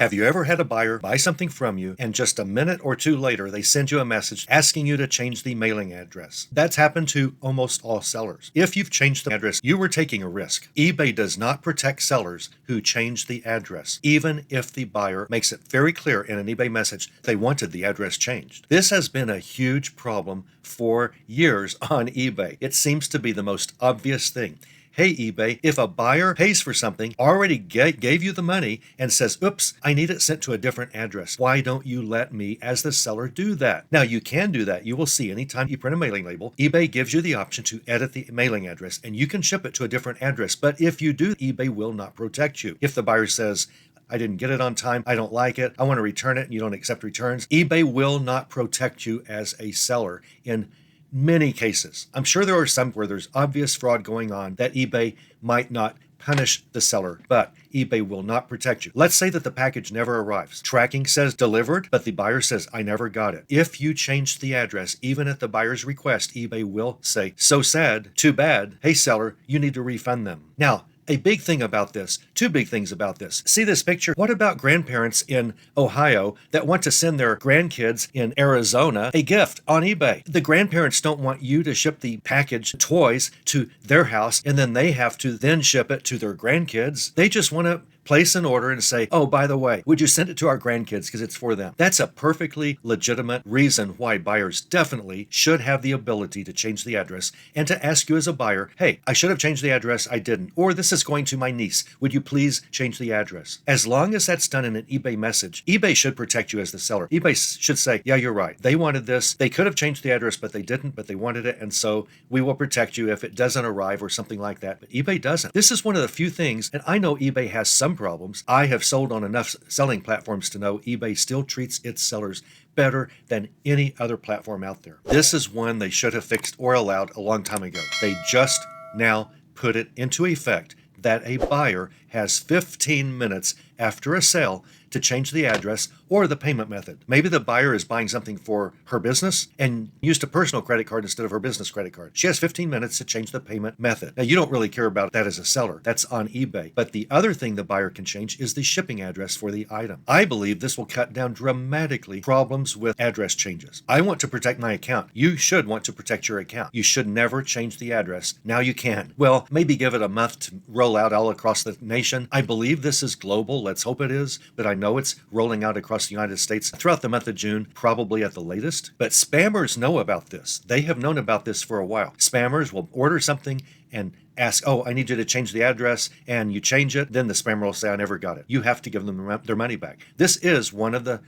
Have you ever had a buyer buy something from you and just a minute or two later they send you a message asking you to change the mailing address? That's happened to almost all sellers. If you've changed the address, you were taking a risk. eBay does not protect sellers who change the address, even if the buyer makes it very clear in an eBay message they wanted the address changed. This has been a huge problem for years on eBay. It seems to be the most obvious thing. Hey, eBay, if a buyer pays for something, already gave you the money, and says, oops, I need it sent to a different address, why don't you let me, as the seller, do that? Now, you can do that. You will see anytime you print a mailing label, eBay gives you the option to edit the mailing address, and you can ship it to a different address. But if you do, eBay will not protect you. If the buyer says, I didn't get it on time, I don't like it, I want to return it, and you don't accept returns, eBay will not protect you as a seller in many cases. I'm sure there are some where there's obvious fraud going on that eBay might not punish the seller, but eBay will not protect you. Let's say that the package never arrives. Tracking says delivered, but the buyer says, I never got it. If you changed the address, even at the buyer's request, eBay will say, so sad, too bad, hey seller, you need to refund them. Now, a big thing about this, two big things about this. See this picture? What about grandparents in Ohio that want to send their grandkids in Arizona a gift on eBay? The grandparents don't want you to ship the package toys to their house and then they have to then ship it to their grandkids. They just want to place an order and say, oh, by the way, would you send it to our grandkids because it's for them? That's a perfectly legitimate reason why buyers definitely should have the ability to change the address and to ask you as a buyer, hey, I should have changed the address, I didn't. Or this is going to my niece. Would you please change the address? As long as that's done in an eBay message, eBay should protect you as the seller. eBay should say, yeah, you're right. They wanted this. They could have changed the address, but they didn't, but they wanted it. And so we will protect you if it doesn't arrive or something like that. But eBay doesn't. This is one of the few things, and I know eBay has some problems. I have sold on enough selling platforms to know eBay still treats its sellers better than any other platform out there. This is one they should have fixed or allowed a long time ago. They just now put it into effect that a buyer has 15 minutes after a sale to change the address or the payment method. Maybe the buyer is buying something for her business and used a personal credit card instead of her business credit card. She has 15 minutes to change the payment method. Now, you don't really care about that as a seller. That's on eBay. But the other thing the buyer can change is the shipping address for the item. I believe this will cut down dramatically problems with address changes. I want to protect my account. You should want to protect your account. You should never change the address. Now you can. Well, maybe give it a month to roll out all across the nation. I believe this is global. Let's hope it is. But I know it's rolling out across the United States throughout the month of June, probably at the latest. But spammers know about this. They have known about this for a while. Spammers will order something and ask, oh, I need you to change the address, and you change it. Then the spammer will say, I never got it. You have to give them their money back. This is one of the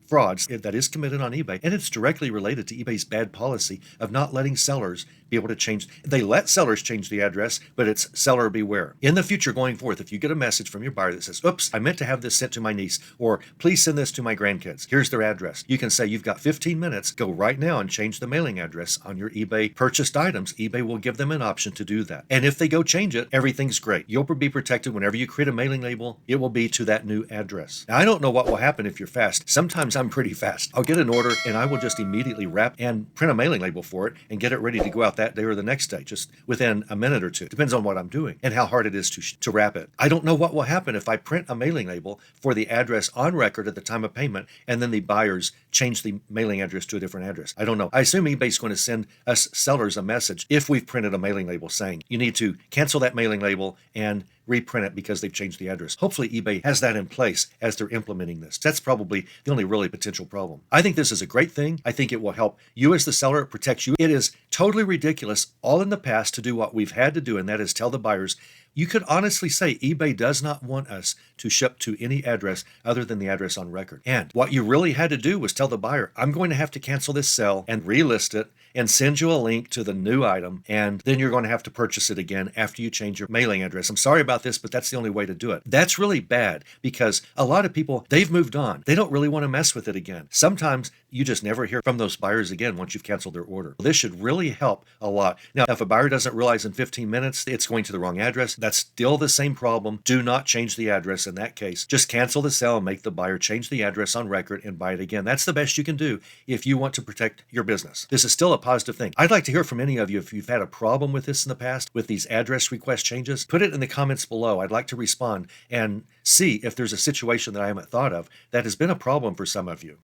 frauds that is committed on eBay, and it's directly related to eBay's bad policy of not letting sellers be able to change. They let sellers change the address, but it's seller beware. In the future going forth, if you get a message from your buyer that says, oops, I meant to have this sent to my niece, or please send this to my grandkids, here's their address. You can say, you've got 15 minutes, go right now and change the mailing address on your eBay purchased items. eBay will give them an option to do that. And if they go change it, everything's great. You'll be protected. Whenever you create a mailing label, it will be to that new address. Now, I don't know what will happen if you're fast. Sometimes I'm pretty fast. I'll get an order and I will just immediately wrap and print a mailing label for it and get it ready to go out that day or the next day, just within a minute or two. Depends on what I'm doing and how hard it is to wrap it. I don't know what will happen if I print a mailing label for the address on record at the time of payment and then the buyers change the mailing address to a different address. I don't know. I assume eBay's going to send us sellers a message if we've printed a mailing label saying you need to cancel that mailing label and reprint it because they've changed the address. Hopefully eBay has that in place as they're implementing this. That's probably the only really potential problem. I think this is a great thing. I think it will help you as the seller. It protects you. It is totally ridiculous all in the past to do what we've had to do, and that is tell the buyers, you could honestly say eBay does not want us to ship to any address other than the address on record. And what you really had to do was tell the buyer, I'm going to have to cancel this sale and relist it and send you a link to the new item, and then you're going to have to purchase it again after you change your mailing address. I'm sorry about this, but that's the only way to do it. That's really bad because a lot of people, they've moved on. They don't really want to mess with it again. Sometimes you just never hear from those buyers again once you've canceled their order. This should really help a lot. Now, if a buyer doesn't realize in 15 minutes it's going to the wrong address, That's still the same problem. Do not change the address in that case. Just cancel the sale and make the buyer change the address on record and buy it again. That's the best you can do if you want to protect your business. This is still a positive thing. I'd like to hear from any of you if you've had a problem with this in the past, with these address request changes. Put it in the comments below. I'd like to respond and see if there's a situation that I haven't thought of that has been a problem for some of you.